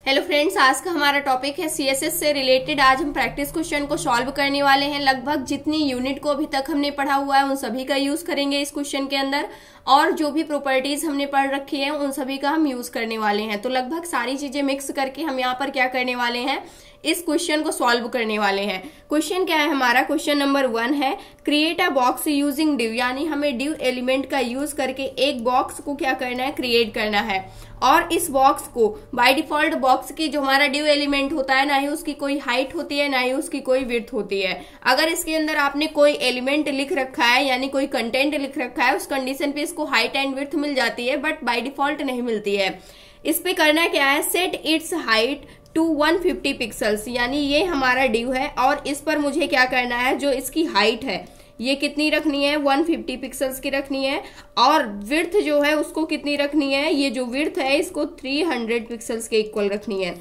Hello friends, आज का हमारा टॉपिक है सीएसएस से रिलेटेड। आज हम प्रैक्टिस क्वेश्चन को सॉल्व करने वाले हैं। लगभग जितनी यूनिट को अभी तक हमने पढ़ा हुआ है उन सभी का यूज करेंगे इस क्वेश्चन के अंदर, और जो भी प्रॉपर्टीज हमने पढ़ रखी है उन सभी का हम यूज करने वाले हैं। तो लगभग सारी चीजें मिक्स करके हम यहाँ पर क्या करने वाले हैं, इस क्वेश्चन को सॉल्व करने वाले हैं। क्वेश्चन क्या है हमारा, क्वेश्चन नंबर 1 है create a box using div, यानी हमें डिव एलिमेंट का यूज करके एक बॉक्स को क्या करना है, क्रिएट करना है। और इस बॉक्स को बाय डिफॉल्ट बॉक्स की जो हमारा डिव एलिमेंट होता है, ना ही उसकी कोई हाइट होती है ना ही उसकी कोई विड्थ होती है। अगर इसके अंदर आपने कोई एलिमेंट लिख रखा है यानी कोई कंटेंट लिख रखा है, उस कंडीशन पे इसको हाइट एंड विड्थ मिल जाती है, बट बाय डिफॉल्ट नहीं मिलती है। इस पे करना क्या है, set its height to 150 pixels, यानी ये हमारा डिव है और इस पर मुझे क्या करना है, जो इसकी हाइट है ये कितनी रखनी है, 150 पिक्सल्स की रखनी है, और विड्थ जो है उसको कितनी रखनी है, ये जो विड्थ है इसको 300 पिक्सल्स के इक्वल रखनी है।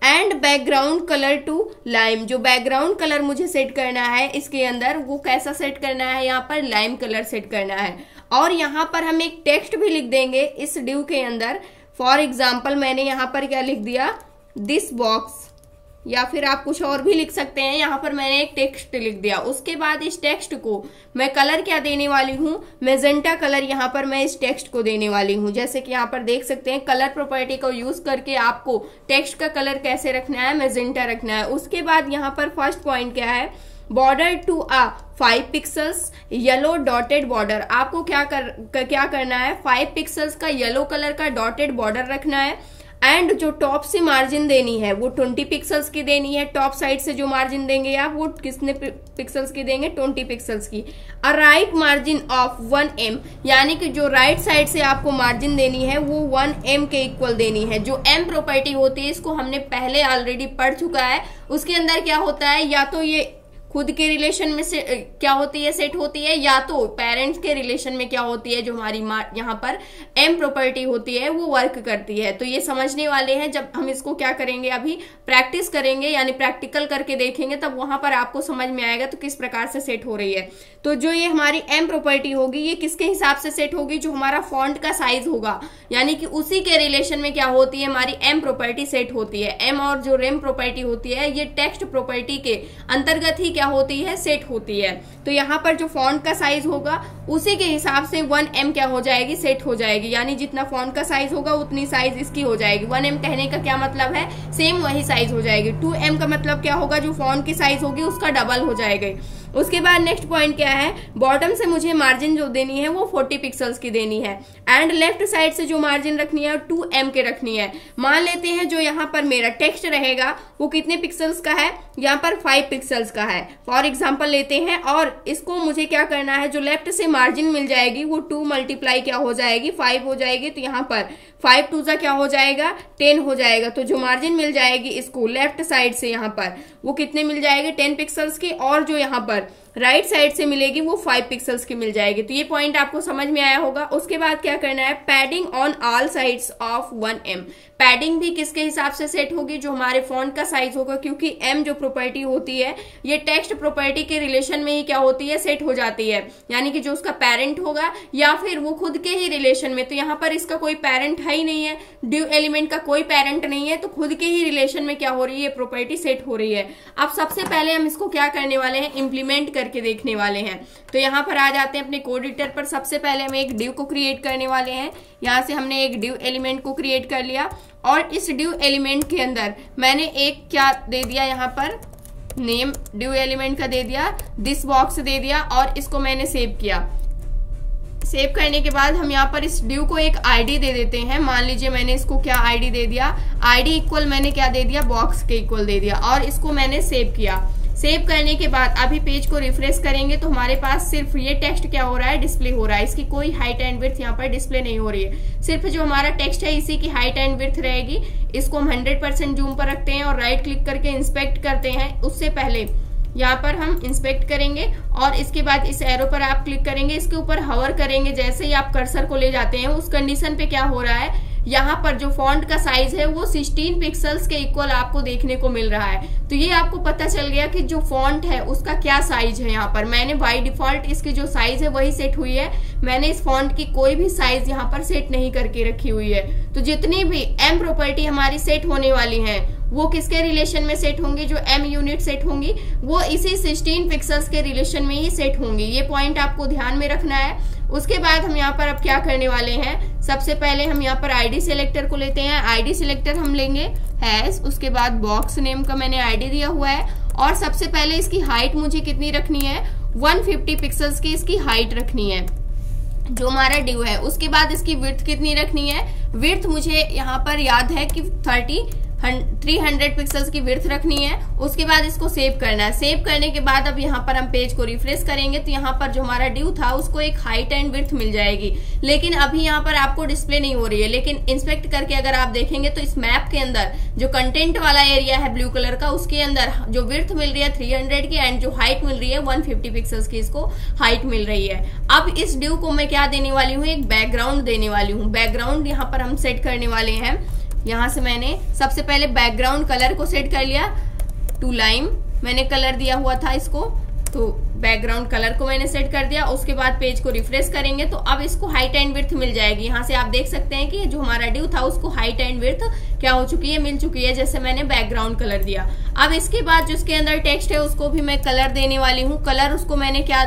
And background colour to lime, जो बैकग्राउंड कलर मुझे सेट करना है इसके अंदर वो कैसा सेट करना है, यहाँ पर लाइम कलर सेट करना है। और यहाँ पर हम एक टेक्स्ट भी लिख देंगे इस डिव के अंदर। फॉर एग्जाम्पल मैंने यहाँ पर क्या लिख दिया, दिस बॉक्स, या फिर आप कुछ और भी लिख सकते हैं। यहाँ पर मैंने एक टेक्स्ट लिख दिया। उसके बाद इस टेक्स्ट को मैं कलर क्या देने वाली हूँ, मैजेंटा कलर यहाँ पर मैं इस टेक्स्ट को देने वाली हूँ। जैसे कि यहाँ पर देख सकते हैं, कलर प्रॉपर्टी को यूज करके आपको टेक्स्ट का कलर कैसे रखना है, मैजेंटा रखना है। उसके बाद यहाँ पर फर्स्ट पॉइंट क्या है, बॉर्डर टू आ 5 पिक्सल्स येलो डॉटेड बॉर्डर। आपको क्या करना है, 5 पिक्सल्स का येलो कलर का डॉटेड बॉर्डर रखना है। एंड जो टॉप से मार्जिन देनी है वो 20 पिक्सल्स की देनी है। टॉप साइड से जो मार्जिन देंगे आप वो कितने पिक्सल्स की देंगे, 20 पिक्सल्स की। A right margin of 1 m, यानी कि जो राइट साइड से आपको मार्जिन देनी है वो 1 m के इक्वल देनी है। जो m प्रॉपर्टी होती है इसको हमने पहले ऑलरेडी पढ़ चुका है। उसके अंदर क्या होता है, या तो ये खुद के रिलेशन में से क्या होती है, सेट होती है, या तो पेरेंट्स के रिलेशन में क्या होती है, जो हमारी यहाँ पर एम प्रॉपर्टी होती है वो वर्क करती है। तो ये समझने वाले हैं। जब हम इसको क्या करेंगे, अभी प्रैक्टिस करेंगे यानी प्रैक्टिकल करके देखेंगे, तब वहां पर आपको समझ में आएगा तो किस प्रकार से सेट हो रही है। तो जो ये हमारी एम प्रॉपर्टी होगी ये किसके हिसाब से सेट होगी, जो हमारा फॉन्ट का साइज होगा, यानी कि उसी के रिलेशन में क्या होती है, हमारी एम प्रॉपर्टी सेट होती है। एम और जो रेम प्रॉपर्टी होती है ये टेक्स्ट प्रॉपर्टी के अंतर्गत ही क्या होती है, सेट होती है। तो यहाँ पर जो फॉन्ट का साइज होगा उसी के हिसाब से 1 m क्या हो जाएगी, सेट हो जाएगी। यानी जितना फॉन्ट का साइज होगा उतनी साइज इसकी हो जाएगी। 1 m कहने का क्या मतलब है, सेम वही साइज हो जाएगी। 2 m का मतलब क्या होगा, जो फॉन्ट की साइज होगी उसका डबल हो जाएगा। उसके बाद नेक्स्ट पॉइंट क्या है, बॉटम से मुझे मार्जिन जो देनी है वो 40 पिक्सल्स की देनी है। एंड लेफ्ट साइड से जो मार्जिन रखनी है 2 m के रखनी है। मान लेते हैं जो यहाँ पर मेरा टेक्स्ट रहेगा वो कितने पिक्सल्स का है, यहाँ पर 5 पिक्सल्स का है फॉर एग्जाम्पल लेते हैं। और इसको मुझे क्या करना है, जो लेफ्ट से मार्जिन मिल जाएगी वो 2 मल्टीप्लाई क्या हो जाएगी, 5 हो जाएगी। तो यहाँ पर 5 2 क्या हो जाएगा, 10 हो जाएगा। तो जो मार्जिन मिल जाएगी इसको लेफ्ट साइड से यहाँ पर वो कितने मिल जाएगी, 10 पिक्सल्स की, और जो यहाँ पर राइट साइड से मिलेगी वो 5 पिक्सल्स की मिल जाएगी। तो ये पॉइंट आपको समझ में आया होगा। उसके बाद क्या करना है, padding on all sides of 1 m। Padding भी किसके हिसाब से सेट होगी, जो हमारे फॉन्ट का साइज होगा, क्योंकि m जो प्रॉपर्टी होती है ये टेक्स्ट प्रॉपर्टी के रिलेशन में ही क्या होती है, सेट हो जाती है। यानी कि जो उसका पेरेंट होगा या फिर वो खुद के ही रिलेशन में। तो यहाँ पर इसका कोई पेरेंट है ही नहीं है, डिव एलिमेंट का कोई पेरेंट नहीं है, तो खुद के ही रिलेशन में क्या हो रही है, प्रॉपर्टी सेट हो रही है। अब सबसे पहले हम इसको क्या करने वाले हैं, इम्प्लीमेंट करके देखने वाले हैं। तो यहाँ पर आ जाते हैं अपने कोड एडिटर पर। सबसे पहले हम एक डिव को क्रिएट करने वाले हैं। यहाँ से हमने एक डिव एलिमेंट को क्रिएट कर लिया, और इस डिव एलिमेंट के अंदर मैंने एक क्या दे दिया, यहाँ पर नेम डिव एलिमेंट का दे दिया, दिस बॉक्स दे दिया, और इसको मैंने सेव किया। सेव करने के बाद हम यहाँ पर इस डिव को एक आईडी दे देते हैं। मान लीजिए मैंने इसको क्या आईडी दे दिया, आईडी इक्वल मैंने क्या दे दिया, बॉक्स के इक्वल दे दिया, और इसको मैंने सेव किया। सेव करने के बाद अभी पेज को रिफ्रेश करेंगे तो हमारे पास सिर्फ ये टेक्स्ट क्या हो रहा है, डिस्प्ले हो रहा है। इसकी कोई हाइट एंड विड्थ यहाँ पर डिस्प्ले नहीं हो रही है, सिर्फ जो हमारा टेक्स्ट है इसी की हाइट एंड विड्थ रहेगी। इसको हम 100% जूम पर रखते हैं और राइट क्लिक करके इंस्पेक्ट करते हैं। उससे पहले यहाँ पर हम इंस्पेक्ट करेंगे और इसके बाद इस एरो पर आप क्लिक करेंगे, इसके ऊपर हवर करेंगे। जैसे ही आप कर्सर को ले जाते हैं उस कंडीशन पे क्या हो रहा है, यहाँ पर जो फॉन्ट का साइज है वो 16 पिक्सल्स के इक्वल आपको देखने को मिल रहा है। तो ये आपको पता चल गया कि जो फॉन्ट है उसका क्या साइज है। यहाँ पर मैंने बाय डिफॉल्ट इसकी जो साइज है वही सेट हुई है, मैंने इस फॉन्ट की कोई भी साइज यहाँ पर सेट नहीं करके रखी हुई है। तो जितनी भी एम प्रॉपर्टी हमारी सेट होने वाली है वो किसके रिलेशन में सेट होंगी, जो एम यूनिट सेट होंगी वो इसी 16 पिक्सल्स के रिलेशन में ही सेट होंगी। ये पॉइंट आपको ध्यान में रखना है। उसके बाद हम यहाँ पर अब क्या करने वाले हैं, सबसे पहले हम यहाँ पर आईडी सिलेक्टर को लेते हैं। आईडी सिलेक्टर हम लेंगे हैश, उसके बाद बॉक्स नेम का मैंने आईडी दिया हुआ है और सबसे पहले इसकी हाइट मुझे कितनी रखनी है, 150 पिक्सल्स की इसकी हाइट रखनी है जो हमारा डिव है। उसके बाद इसकी विड्थ कितनी रखनी है, विड्थ मुझे यहाँ पर याद है कि 300 पिक्सल्स की विड्थ रखनी है। उसके बाद इसको सेव करना है। सेव करने के बाद अब यहाँ पर हम पेज को रिफ्रेश करेंगे तो यहाँ पर जो हमारा डिव था उसको एक हाइट एंड विड्थ मिल जाएगी, लेकिन अभी यहाँ पर आपको डिस्प्ले नहीं हो रही है। लेकिन इंस्पेक्ट करके अगर आप देखेंगे तो इस मैप के अंदर जो कंटेंट वाला एरिया है ब्लू कलर का, उसके अंदर जो विड्थ मिल रही है 300 की एंड जो हाइट मिल रही है 150 पिक्सल्स की इसको हाइट मिल रही है। अब इस डिव को मैं क्या देने वाली हूँ, एक बैकग्राउंड देने वाली हूँ। बैकग्राउंड यहाँ पर हम सेट करने वाले हैं। यहाँ से मैंने सबसे पहले बैकग्राउंड कलर को सेट कर लिया, टू लाइम मैंने कलर दिया हुआ था इसको, तो बैकग्राउंड कलर को मैंने सेट कर दिया। उसके बाद पेज को रिफ्रेश करेंगे तो अब इसको हाइट एंड विड्थ मिल जाएगी। यहाँ से आप देख सकते हैं कि जो हमारा डिव था उसको हाइट एंड विड्थ क्या हो चुकी है, मिल चुकी है, जैसे मैंने बैकग्राउंड कलर दिया। अब इसके बाद जो इसके अंदर टेक्स्ट है उसको भी मैं कलर देने वाली हूँ। कलर उसको मैंने क्या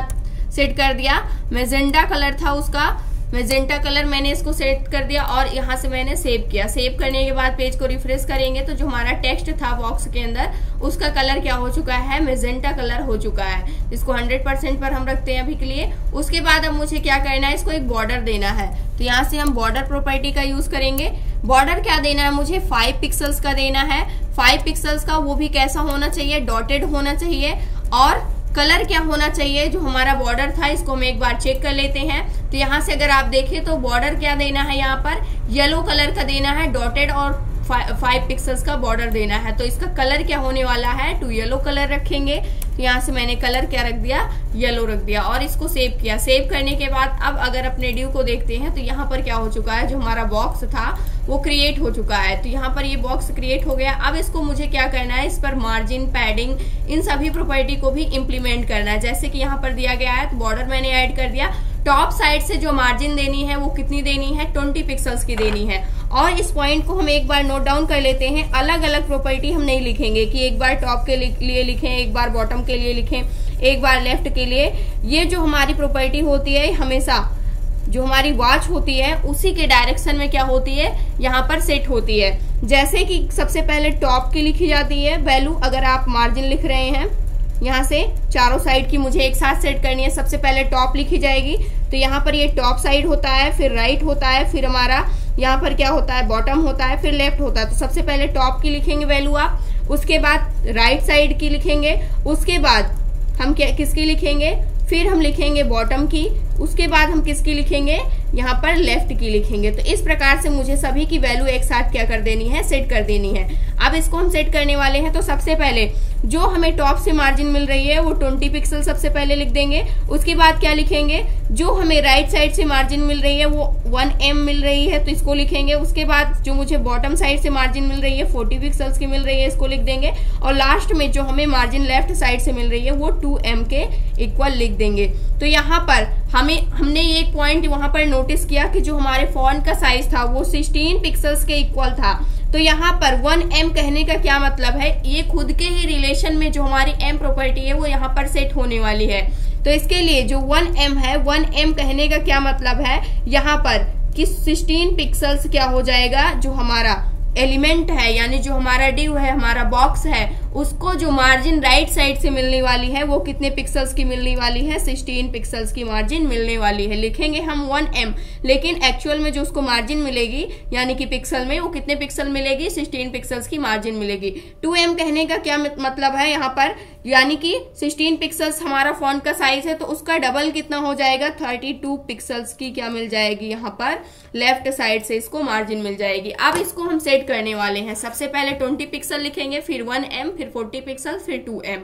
सेट कर दिया, मैजेंटा कलर था उसका, मैजेंटा कलर मैंने इसको सेट कर दिया और यहाँ से मैंने सेव किया। सेव करने के बाद पेज को रिफ्रेश करेंगे तो जो हमारा टेक्स्ट था बॉक्स के अंदर उसका कलर क्या हो चुका है, मैजेंटा कलर हो चुका है। इसको 100% पर हम रखते हैं अभी के लिए। उसके बाद अब मुझे क्या करना है, इसको एक बॉर्डर देना है। तो यहाँ से हम बॉर्डर प्रॉपर्टी का यूज करेंगे। बॉर्डर क्या देना है मुझे, 5 पिक्सल्स का देना है। 5 पिक्सल्स का, वो भी कैसा होना चाहिए, डॉटेड होना चाहिए। और कलर क्या होना चाहिए, जो हमारा बॉर्डर था इसको हम एक बार चेक कर लेते हैं। तो यहाँ से अगर आप देखें तो बॉर्डर क्या देना है, यहाँ पर येलो कलर का देना है, डॉटेड और 5 पिक्सल्स का बॉर्डर देना है। तो इसका कलर क्या होने वाला है, टू येलो कलर रखेंगे। तो यहाँ से मैंने कलर क्या रख दिया, येलो रख दिया और इसको सेव किया। सेव करने के बाद अब अगर अपने डिव को देखते हैं तो यहाँ पर क्या हो चुका है, जो हमारा बॉक्स था वो क्रिएट हो चुका है। तो यहाँ पर ये बॉक्स क्रिएट हो गया। अब इसको मुझे क्या करना है, इस पर मार्जिन, पैडिंग, इन सभी प्रॉपर्टी को भी इम्प्लीमेंट करना है। जैसे कि यहाँ पर दिया गया है तो बॉर्डर मैंने ऐड कर दिया। टॉप साइड से जो मार्जिन देनी है वो कितनी देनी है, 20 पिक्सल्स की देनी है। और इस पॉइंट को हम एक बार नोट डाउन कर लेते हैं। अलग अलग प्रॉपर्टी हम नहीं लिखेंगे कि एक बार टॉप के लिए लिखें, एक बार बॉटम के लिए लिखें, एक बार लेफ्ट के लिए। ये जो हमारी प्रॉपर्टी होती है हमेशा जो हमारी वॉच होती है उसी के डायरेक्शन में क्या होती है, यहाँ पर सेट होती है। जैसे कि सबसे पहले टॉप की लिखी जाती है वैल्यू। अगर आप मार्जिन लिख रहे हैं, यहाँ से चारों साइड की मुझे एक साथ सेट करनी है। सबसे पहले टॉप लिखी जाएगी, तो यहाँ पर ये टॉप साइड होता है, फिर राइट होता है, फिर हमारा यहाँ पर क्या होता है, बॉटम होता है, फिर लेफ्ट होता है। तो सबसे पहले टॉप की लिखेंगे वैल्यू आप, उसके बाद राइट साइड की लिखेंगे, उसके बाद हम किसकी लिखेंगे, फिर हम लिखेंगे बॉटम की, उसके बाद हम किसकी लिखेंगे, यहाँ पर लेफ्ट की लिखेंगे। तो इस प्रकार से मुझे सभी की वैल्यू एक साथ क्या कर देनी है, सेट कर देनी है। अब इसको हम सेट करने वाले हैं। तो सबसे पहले जो हमें टॉप से मार्जिन मिल रही है वो 20 पिक्सल सबसे पहले लिख देंगे। उसके बाद क्या लिखेंगे, जो हमें राइट साइड से मार्जिन मिल रही है वो 1M मिल रही है तो इसको लिखेंगे। उसके बाद जो मुझे बॉटम साइड से मार्जिन मिल रही है 40 पिक्सल्स की मिल रही है, इसको लिख देंगे। और लास्ट में जो हमें मार्जिन लेफ्ट साइड से मिल रही है वो 2M के इक्वल लिख देंगे। तो यहाँ पर हमने ये एक पॉइंट वहां पर नोटिस किया कि जो हमारे फॉन्ट का साइज था वो 16 पिक्सल्स के इक्वल था। तो यहाँ पर 1M कहने का क्या मतलब है, ये खुद के ही रिलेशन में जो हमारी M प्रॉपर्टी है वो यहाँ पर सेट होने वाली है। तो इसके लिए जो 1M है, 1M कहने का क्या मतलब है यहाँ पर कि 16 पिक्सल्स क्या हो जाएगा, जो हमारा एलिमेंट है यानी जो हमारा डिव है, हमारा बॉक्स है, उसको जो मार्जिन राइट साइड से मिलने वाली है वो कितने पिक्सल्स की मिलने वाली है, 16 पिक्सल्स की मार्जिन मिलने वाली है। लिखेंगे हम 1M, लेकिन एक्चुअल में जो उसको मार्जिन मिलेगी यानी कि पिक्सल में वो कितने पिक्सल मिलेगी, 16 पिक्सल्स की मार्जिन मिलेगी। 2M कहने का क्या मतलब है यहाँ पर, यानी कि 16 पिक्सल्स हमारा फॉन्ट का साइज है तो उसका डबल कितना हो जाएगा, 32 पिक्सल्स की क्या मिल जाएगी, यहाँ पर लेफ्ट साइड से इसको मार्जिन मिल जाएगी। अब इसको हम सेट करने वाले हैं। सबसे पहले 20 पिक्सल लिखेंगे, फिर 1M, फिर 40 पिक्सल, फिर 2M।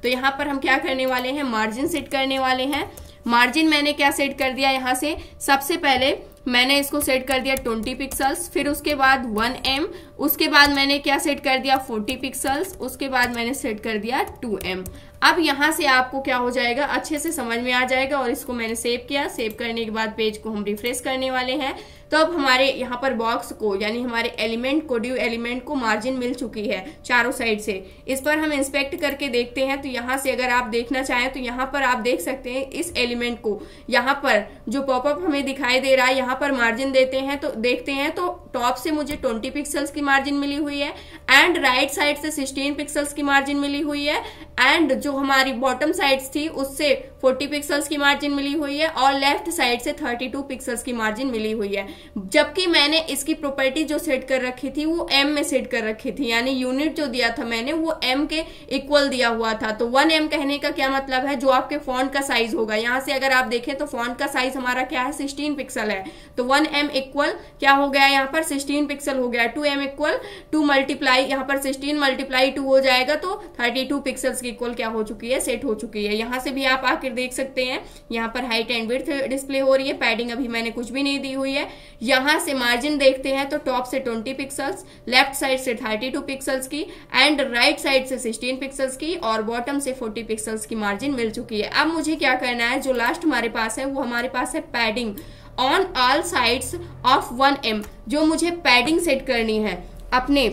तो यहाँ पर हम क्या करने वाले हैं, मार्जिन सेट करने वाले हैं। मार्जिन मैंने क्या सेट कर दिया, यहाँ से सबसे पहले मैंने इसको सेट कर दिया 20 पिक्सल्स, फिर उसके बाद 1M, उसके बाद मैंने क्या सेट कर दिया 40 पिक्सल्स, उसके बाद मैंने सेट कर दिया 2M। अब यहाँ से आपको क्या हो जाएगा, अच्छे से समझ में आ जाएगा। और इसको मैंने सेव किया, सेव करने के बाद पेज को हम रिफ्रेश करने वाले हैं। तो अब हमारे यहाँ पर बॉक्स को यानी हमारे एलिमेंट को, ड्यू एलिमेंट को मार्जिन मिल चुकी है चारों साइड से। इस पर हम इंस्पेक्ट करके देखते हैं। तो यहाँ से अगर आप देखना चाहें तो यहाँ पर आप देख सकते हैं इस एलिमेंट को, यहाँ पर जो पॉपअप हमें दिखाई दे रहा है, यहाँ पर मार्जिन देते हैं तो देखते हैं तो टॉप से मुझे 20 पिक्सल्स की मार्जिन मिली हुई है एंड राइट साइड से 16 पिक्सल्स की मार्जिन मिली हुई है एंड जो हमारी बॉटम साइड थी उससे 40 पिक्सल्स की मार्जिन मिली हुई है और लेफ्ट साइड से 32 पिक्सल्स की मार्जिन मिली हुई है। जबकि मैंने इसकी प्रॉपर्टी जो सेट कर रखी थी वो M में सेट कर रखी थी, यानी यूनिट जो दिया था मैंने वो M के इक्वल दिया हुआ था। तो 1M कहने का क्या मतलब है, जो आपके फॉन्ट का साइज होगा। यहाँ से अगर आप देखें तो फॉन्ट का साइज हमारा क्या है 16 पिक्सल है। तो 1M इक्वल क्या हो गया, यहाँ पर 16 पिक्सल हो गया। 2M इक्वल 2 मल्टीप्लाई, यहाँ पर 16 मल्टीप्लाई 2 हो जाएगा तो 32 पिक्सल्स की इक्वल क्या हो चुकी है, सेट हो चुकी है। यहाँ से भी आप आकर देख सकते हैं, यहाँ पर हाइट एंड विड्थ डिस्प्ले हो रही है, पैडिंग अभी मैंने कुछ भी नहीं दी हुई है। यहाँ से मार्जिन देखते हैं तो टॉप से 20 पिक्सल्स, लेफ्ट साइड से 32 पिक्सल्स की एंड राइट साइड से 16 पिक्सल्स की और बॉटम से 40 पिक्सल्स की मार्जिन मिल चुकी है। अब मुझे क्या करना है, जो लास्ट हमारे पास है वो हमारे पास है padding on all sides of 1M। जो मुझे पैडिंग सेट करनी है अपने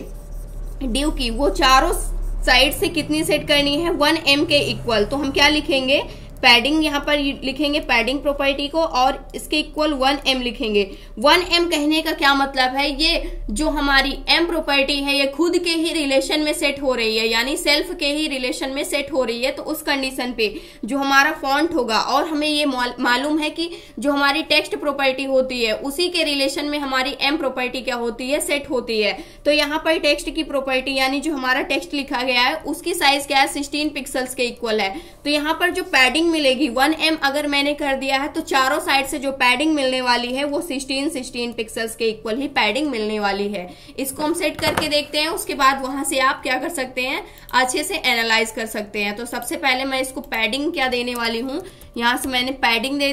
ड्यू की, वो चारों साइड से कितनी सेट करनी है 1M के इक्वल। तो हम क्या लिखेंगे, पैडिंग यहाँ पर लिखेंगे पैडिंग प्रॉपर्टी को और इसके इक्वल 1M लिखेंगे। 1M कहने का क्या मतलब है, ये जो हमारी M प्रॉपर्टी है ये खुद के ही रिलेशन में सेट हो रही है, यानी सेल्फ के ही रिलेशन में सेट हो रही है। तो उस कंडीशन पे जो हमारा फॉन्ट होगा, और हमें ये मालूम है कि जो हमारी टेक्स्ट प्रॉपर्टी होती है उसी के रिलेशन में हमारी M प्रॉपर्टी क्या होती है, सेट होती है। तो यहाँ पर टेक्स्ट की प्रॉपर्टी यानी जो हमारा टेक्स्ट लिखा गया है उसकी साइज क्या है 16 पिक्सल्स के इक्वल है। तो यहाँ पर जो पैडिंग मिलेगी 1M अगर मैंने कर दिया है तो चारों साइड से जो पैडिंग मिलने वाली है वो 16 पिक्सल्स के इक्वल ही पैडिंग मिलने वाली है। इसको हम सेट करके देखते हैं, उसके बाद वहां से आप क्या कर सकते हैं, अच्छे से एनालाइज कर सकते हैं। तो सबसे पहले मैं इसको पैडिंग क्या देने वाली हूँ, यहाँ से मैंने पैडिंग दे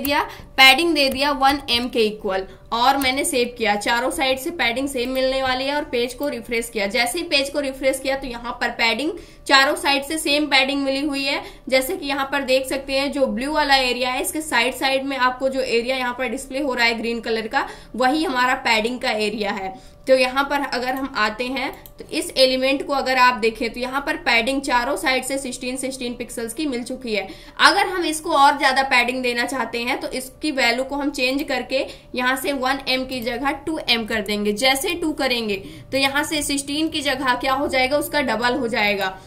दिया 1M के इक्वल और मैंने सेव किया। चारों साइड से पैडिंग सेम मिलने वाली है और पेज को रिफ्रेश किया। जैसे ही पेज को रिफ्रेश किया तो यहाँ पर पैडिंग चारों साइड से सेम पैडिंग मिली हुई है। जैसे कि यहाँ पर देख सकते हैं जो ब्लू वाला एरिया है इसके साइड में आपको जो एरिया यहाँ पर डिस्प्ले हो रहा है ग्रीन कलर का, वही हमारा पैडिंग का एरिया है। तो यहाँ पर अगर हम आते हैं तो इस एलिमेंट को अगर आप देखें तो यहाँ पर पैडिंग चारों साइड से 16 पिक्सल्स की मिल चुकी है। अगर हम इसको और ज्यादा पैडिंग देना चाहते हैं तो इसकी वैल्यू को हम चेंज करके यहाँ से 1M की जगह 2M कर देंगे। जैसे 2 करेंगे तो यहाँ से 16 की जगह क्या हो जाएगा, उसका डबल हो जाएगा।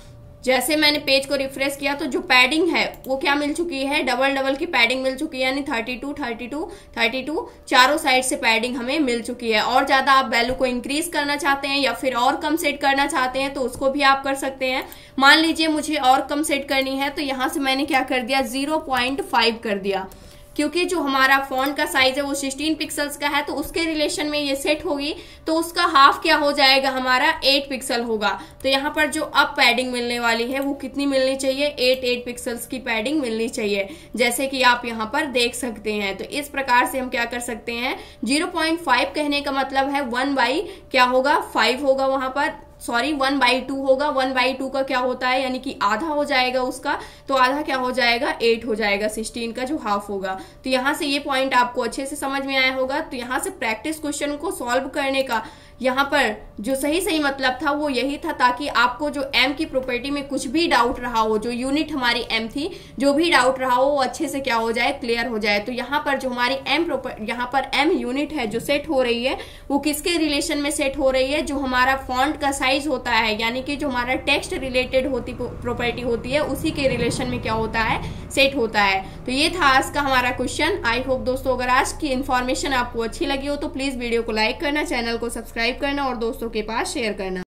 जैसे मैंने पेज को रिफ्रेश किया तो जो पैडिंग है वो क्या मिल चुकी है, डबल की पैडिंग मिल चुकी है, यानी 32 चारों साइड से पैडिंग हमें मिल चुकी है। और ज्यादा आप वैल्यू को इंक्रीज करना चाहते हैं या फिर और कम सेट करना चाहते हैं तो उसको भी आप कर सकते हैं। मान लीजिए मुझे और कम सेट करनी है तो यहाँ से मैंने क्या कर दिया 0.5 कर दिया, क्योंकि जो हमारा फॉन्ट का साइज है वो 16 पिक्सल्स का है तो उसके रिलेशन में ये सेट होगी तो उसका हाफ क्या हो जाएगा, हमारा 8 पिक्सल होगा। तो यहाँ पर जो अब पैडिंग मिलने वाली है वो कितनी मिलनी चाहिए, 8 पिक्सल्स की पैडिंग मिलनी चाहिए, जैसे कि आप यहाँ पर देख सकते हैं। तो इस प्रकार से हम क्या कर सकते हैं, 0.5 कहने का मतलब है 1/5 होगा, वहां पर 1/2 होगा। 1/2 का क्या होता है, यानी कि आधा हो जाएगा उसका, तो आधा क्या हो जाएगा 8 हो जाएगा 16 का जो हाफ होगा। तो यहाँ से ये पॉइंट आपको अच्छे से समझ में आया होगा। तो यहाँ से प्रैक्टिस क्वेश्चन को सॉल्व करने का यहाँ पर जो सही मतलब था वो यही था, ताकि आपको जो M की प्रॉपर्टी में कुछ भी डाउट रहा हो, जो यूनिट हमारी M थी, जो भी डाउट रहा हो वो अच्छे से क्या हो जाए, क्लियर हो जाए। तो यहाँ पर जो हमारी यहाँ पर M यूनिट है जो सेट हो रही है वो किसके रिलेशन में सेट हो रही है, जो हमारा फॉन्ट का साइज होता है, यानी कि जो हमारा टेक्स्ट रिलेटेड प्रॉपर्टी होती है उसी के रिलेशन में क्या होता है, सेट होता है। तो ये था आज का हमारा क्वेश्चन। आई होप दोस्तों अगर आज की इन्फॉर्मेशन आपको अच्छी लगी हो तो प्लीज वीडियो को लाइक करना, चैनल को सब्सक्राइब करना और दोस्तों के पास शेयर करना।